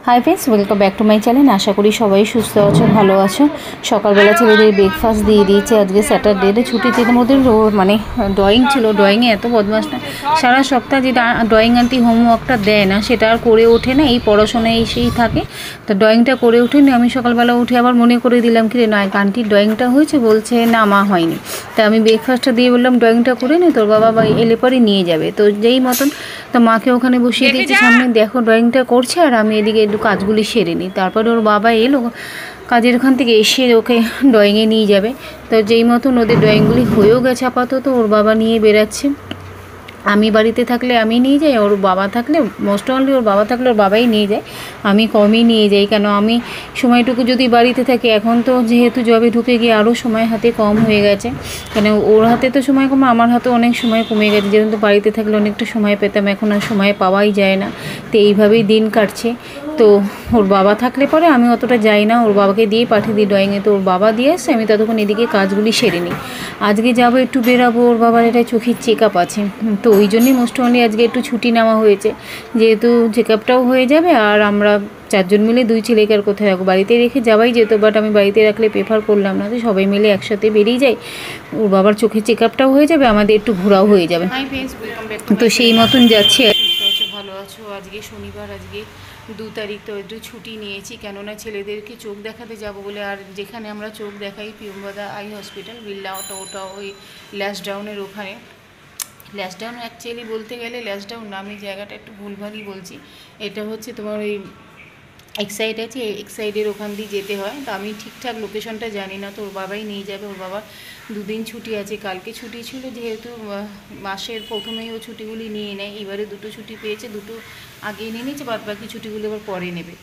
High friends welcome back to my channel. आशा करी सबाई सुस्थ आछो भालो आछो। सकालबेला छेलेदेर ब्रेकफास्ट दिए दिएछि। आजके सैटारडे छुटिर मध्य माने ड्रयिंग छिलो। ड्रयिंगे एत बदमाश ना, सारा सप्ताह जे ड्रयिंग आंटी होमवर्कटा देय ना सेटा आर करे ओठे ना, এই পড়াশোনায় এসেই থাকে। তো ড্রয়িংটা করে ওঠেনি। আমি সকালবেলা উঠে আবার মনে করে দিলাম কি রে না আন্টির ড্রয়িংটা হয়েছে, বলছে না মা হয়নি। তা আমি ব্রেকফাস্টটা দিয়ে বললাম ড্রয়িংটা করে নে, তোর বাবা এলে পরে নিয়ে যাবে। তো যেই মতন তো মাকে ওখানে বসিয়ে দিয়েছি সামনে, দেখো ড্রয়িংটা করছে আর আমি এদিকে একটু কাজগুলি সেরে নিই। তারপরে ওর বাবা এলো কাজের ওখান থেকে, এসে ওকে ড্রয়িংয়ে নিয়ে যাবে। তো যেই মতন ওদের ড্রয়িংগুলি হয়েও গেছে আপাতত, ওর বাবা নিয়ে বেরাচ্ছে। আমি বাড়িতে থাকলে আমি নিয়ে যাই, ওর বাবা থাকলে মোস্ট অনলি ওর বাবা থাকলে ওর বাবাই নিয়ে যায়, আমি কমই নিয়ে যাই। কেন আমি সময়টুকু যদি বাড়িতে থাকি, এখন তো যেহেতু জবে ঢুকে গিয়ে আরও সময় হাতে কম হয়ে গেছে। কেন ওর হাতে তো সময় কম, আমার হাতে অনেক সময় কমে গেছে। যেহেতু বাড়িতে থাকলে অনেকটা সময় পেতাম, এখন আর সময় পাওয়াই যায় না। তো এইভাবেই দিন কাটছে। তো ওর বাবা থাকলে পরে আমি অতটা যাই না, ওর বাবাকে দিয়ে পাঠিয়ে দিই ড্রয়িংয়ে। তো ওর বাবা দিয়ে আসছে, আমি ততক্ষণ এদিকে কাজগুলি সেরে নিই। আজকে যাবো একটু বেরাবো, ওর বাবার এটা চোখের চেক আপ আছে। তো ওই জন্যই মোস্ট অনলি আজকে একটু ছুটি নেওয়া হয়েছে, যেহেতু চেক আপটাও হয়ে যাবে। আর আমরা চারজন মিলে, দুই ছেলেকে আর কোথায় রাখবো, বাড়িতে রেখে যাওয়াই যেত, বাট আমি বাড়িতে রাখলে প্রেফার করলাম না। তো সবাই মিলে একসাথে বেরিয়ে যাই, ওর বাবার চোখের চেক আপটাও হয়ে যাবে, আমাদের একটু ঘোরাও হয়ে যাবে। তো সেই মতন যাচ্ছি। ভালো আছো? আজকে শনিবার, আজকে 2 তারিখ। তো একটু ছুটি নিয়েছি, কেননা ছেলেদেরকে চোখ দেখাতে যাব বলে। আর যেখানে আমরা চোখ দেখাই পিয়মবাদা আই হসপিটাল বিল্লা, ওটা ওই ল্যাশডাউনের ওখানে। ল্যাশডাউন অ্যাকচুয়ালি বলতে গেলে ল্যাশডাউন না, আমি জায়গাটা একটু ভুলভালই বলছি। এটা হচ্ছে তোমার ওই এক্সাইড আছে, এক্সাইডের ওখান দিয়ে যেতে হয়। তো আমি ঠিকঠাক লোকেশনটা জানি না, তো ওর বাবাই নিয়ে যাবে। ওর বাবা 2 দিন ছুটি আছে, কালকে ছুটি ছিল, যেহেতু মাসের প্রথমেই ও ছুটিগুলি নিয়ে নেয়। এবারে 2টো ছুটি পেয়েছে, 2টো আগে নিয়ে নিয়েছে, বাদ বাকি ছুটিগুলো এবার পরে নেবে।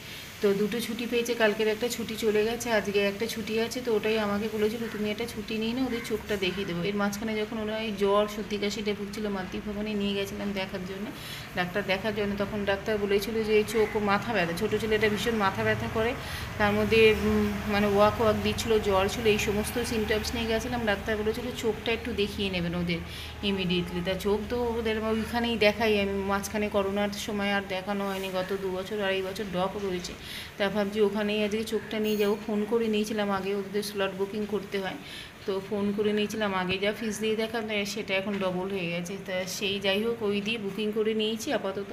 তো 2টো ছুটি পেয়েছে, কালকের একটা ছুটি চলে গেছে, আজকে একটা ছুটি আছে। তো ওটাই আমাকে বলেছিল তুমি একটা ছুটি নিয়ে না, ওদের চোখটা দেখিয়ে দেবো। এর মাঝখানে যখন ওরা এই জ্বর সর্দি কাশিটা ভুগছিল, মাতৃভবনে নিয়ে গেছিলাম দেখার জন্য, ডাক্তার দেখার জন্য। তখন ডাক্তার বলেছিল যে এই চোখ ও মাথা ব্যথা, ছোটো ছেলেটা ভীষণ মাথা ব্যথা করে, তার মধ্যে মানে ওয়াক দিচ্ছিলো, জ্বর ছিল, এই সমস্ত সিমটমস নিয়ে গেছিলাম। ডাক্তার বলেছিল চোখটা একটু দেখিয়ে নেবেন ওদের ইমিডিয়েটলি। তা চোখ তো ওদের ওইখানেই দেখাই আমি, মাঝখানে করোনার সময় আর দেখানো হয়নি, গত 2 বছর 2.5 বছর ড্রপ রয়েছে। তা ভাবছি ওখানেই আজকে চোখটা নিয়ে যাবো। ফোন করে নিয়েছিলাম আগে, ওদের স্লট বুকিং করতে হয়, তো ফোন করে নিয়েছিলাম আগে। যা ফিস দিয়ে দেখান সেটা এখন ডবল হয়ে গেছে। তা সেই যাই হোক, ওই দিয়ে বুকিং করে নিয়েছি। আপাতত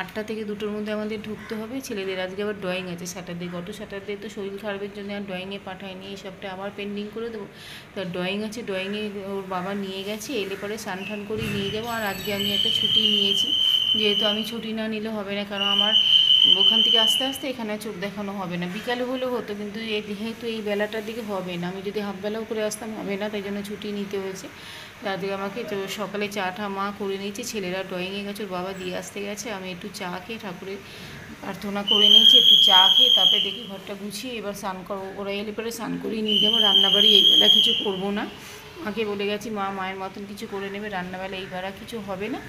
8টা থেকে 2টোর মধ্যে আমাদের ঢুকতে হবে। ছেলেদের আজকে আবার ড্রয়িং আছে স্যাটারডে, গত স্যাটারডে তো শরীর খারাপের জন্য আর ড্রয়িংয়ে পাঠায়নি, এই সবটা আবার পেন্ডিং করে দেবো। তা ড্রয়িং আছে, ড্রয়িংয়ে ওর বাবা নিয়ে গেছে, এলে পরে স্নান টান করে নিয়ে যাবো। আর আজকে আমি একটা ছুটি নিয়েছি, যেহেতু আমি ছুটি না নিলে হবে না, কারণ আমার ওখান থেকে আস্তে আস্তে এখানে চোখ দেখানো হবে না। বিকালে হলেও হতো, কিন্তু যেহেতু এই বেলাটার দিকে হবে না, আমি যদি হাফবেলাও করে আসতাম হবে না, তাই জন্য ছুটি নিতে হয়েছে। তাদের আমাকে তো সকালে চাটা মা করে নিয়েছে, ছেলেরা ড্রয়িংয়ে গেছে, ওর বাবা দিয়ে আসতে গেছে। আমি একটু চা খেয়ে ঠাকুরের প্রার্থনা করে নিয়েছি, একটু চা খেয়ে তারপরে দেখি ঘরটা গুছিয়ে এবার স্নান করবো। ওরা এলে পরে স্নান করেই নিয়ে যাবো। রান্নাবাড়ি এই বেলা কিছু করবো না, মাকে বলে গেছি মায়ের মতন কিছু করে নেবে, রান্নাবেলা এই বেলা কিছু হবে না।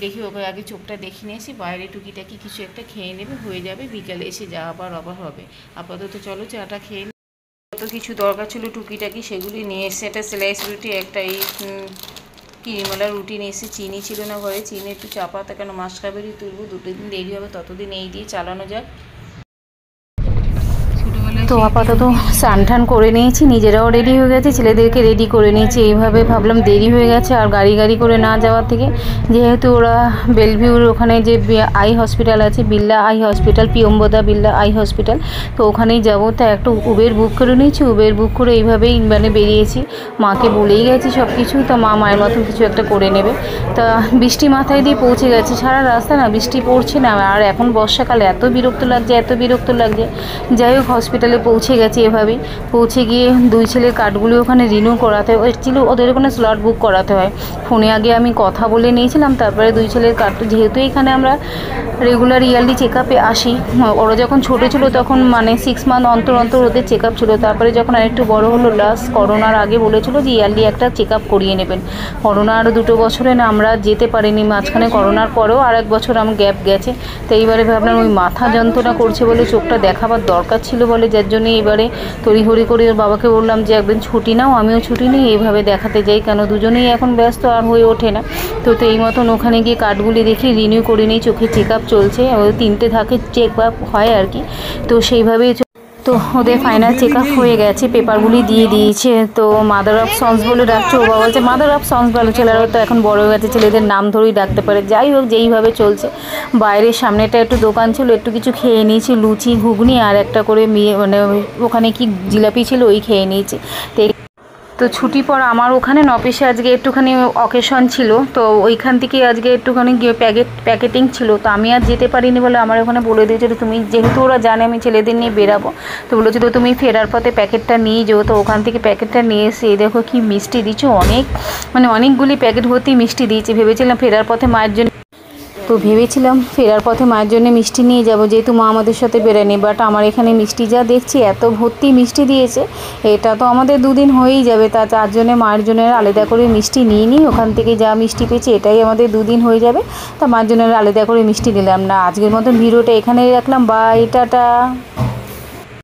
দেখি ওকে আগে চোখটা দেখে নিয়ে এসে বাইরে টুকিটাকি কিছু একটা খেয়ে নেবে, হয়ে যাবে। বিকালে এসে যা আবার হবে। আপাতত চলো চাটা খেয়ে নিই। কত কিছু দরকার ছিল টুকিটাকি, সেগুলি নিয়ে এসে একটা স্লাইস রুটি, একটা এই ক্রিমওয়ালা রুটি নিয়ে এসে, চিনি ছিল না ঘরে, চিনি একটু চাপাতা, কেন মাসকাবেরি তুলবো, 2 দিন দেরি হবে, ততদিন এই দিয়ে চালানো যাক। তো আপাতত স্নান টান করে নিয়েছি, নিজেরাও রেডি হয়ে গেছে, ছেলেদেরকে রেডি করে নিয়েছি। এইভাবে ভাবলাম দেরি হয়ে গেছে, আর গাড়ি করে না যাওয়ার থেকে, যেহেতু ওরা বেলভিউর ওখানে যে আই হসপিটাল আছে, বিল্লা আই হসপিটাল, পিয়মবোদা বিল্লা আই হসপিটাল, তো ওখানেই যাবো। তা একটা উবের বুক করে নিয়েছি, উবের বুক করে এইভাবেই মানে বেরিয়েছি। মাকে বলেই গেছি সব কিছু, তো মায়ের মতন কিছু একটা করে নেবে। তা বৃষ্টি মাথায় দিয়ে পৌঁছে গেছে, সারা রাস্তা না বৃষ্টি পড়ছে না। আর এখন বর্ষাকালে এত বিরক্ত লাগছে। যাই হোক হসপিটালে পৌঁছে গেছি। এভাবেই পৌঁছে গিয়ে 2 ছেলের কার্ডগুলি ওখানে রিনিউ করাতে হয়, ওদের ওখানে স্লট বুক করাতে হয়। ফোনে আগে আমি কথা বলে নিয়েছিলাম, তারপরে 2 ছেলের কার্ড, যেহেতু এখানে আমরা রেগুলার ইয়ারলি চেক আপে আসি। ওরা যখন ছোটো ছিল তখন মানে 6 মান্থ অন্তর ওদের চেক আপ ছিল। তারপরে যখন আরেকটু বড় হলো, লাস্ট করোনার আগে বলেছিল যে ইয়ারলি একটা চেক আপ করিয়ে নেবেন। করোনার 2 বছরে না আমরা যেতে পারিনি, মাঝখানে করোনার পরেও আর 1 বছর আমার গ্যাপ গেছে। তো এইবারে ভাবলাম ওই মাথা যন্ত্রণা করছে বলে চোখটা দেখাবার দরকার ছিল বলে, যা যার জন্য এবারে তড়িঘড়ি করে ওর বাবাকে বললাম যে একদিন ছুটি নাও, আমিও ছুটি নিই, এইভাবে দেখাতে যাই, কেন দুজনেই এখন ব্যস্ত আর হয়ে ওঠে না। তো এই মতন ওখানে গিয়ে কার্ডগুলি দেখি রিনিউ করে নিই, চোখে চেক আপ চলছে, 3টে ধাপে চেক আপ হয় আর কি। তো সেইভাবেই তো ওদের ফাইনাল চেক আপ হয়ে গেছে, পেপারগুলি দিয়ে দিয়েছে। তো মাদার অফ সন্স বলে ডাকছে, ও বাবা বলছে মাদার অফ সন্স ভালো, ছেলেরাও তো এখন বড় হয়ে গেছে, ছেলেদের নাম ধরেই ডাকতে পারে। যাই হোক, যেইভাবে চলছে। বাইরের সামনেটা একটু দোকান ছিল, একটু কিছু খেয়ে নিয়েছি, লুচি ঘুগনি আর একটা করে মানে ওখানে কি জিলাপি ছিল ওই খেয়ে নিয়েছি। তো ছুটি পর আমার ওখানে অফিসে আজকে একটুখানি অকেশন ছিল, তো ওইখান থেকে আজকে একটুখানি গিয়ে প্যাকেটিং ছিল, তো আমি আর যেতে পারিনি বলে আমার ওখানে বলে দিয়েছে তুমি, যেহেতু ওরা জানে আমি ছেলেদের নিয়ে বেরাবো, তো বলেছে তো তুমি ফেরার পথে প্যাকেটটা নিয়ে যাও। তো ওখান থেকে প্যাকেটটা নিয়ে এসে দেখো কি মিষ্টি দিচ্ছে, অনেকগুলি প্যাকেট ভর্তি মিষ্টি দিয়েছে। ভেবেছিলাম ফেরার পথে মায়ের জন্য মিষ্টি নিয়ে যাব, যেহেতু মা আমাদের সাথে বেরোয়নি, বাট আমার এখানে মিষ্টি যা দেখছি এত ভর্তি মিষ্টি দিয়েছে, এটা তো আমাদের 2 দিন হয়েই যাবে, তার জন্যে মায়ের জন্য আলাদা করে মিষ্টি নিয়ে নিই। ওখান থেকে যা মিষ্টি পেয়েছি এটাই আমাদের 2 দিন হয়ে যাবে, তা মায়ের জন্য আলাদা করে মিষ্টি দিলাম না। আজকের মতন ভিডিওটা এখানেই রাখলাম, বাই, টাটা।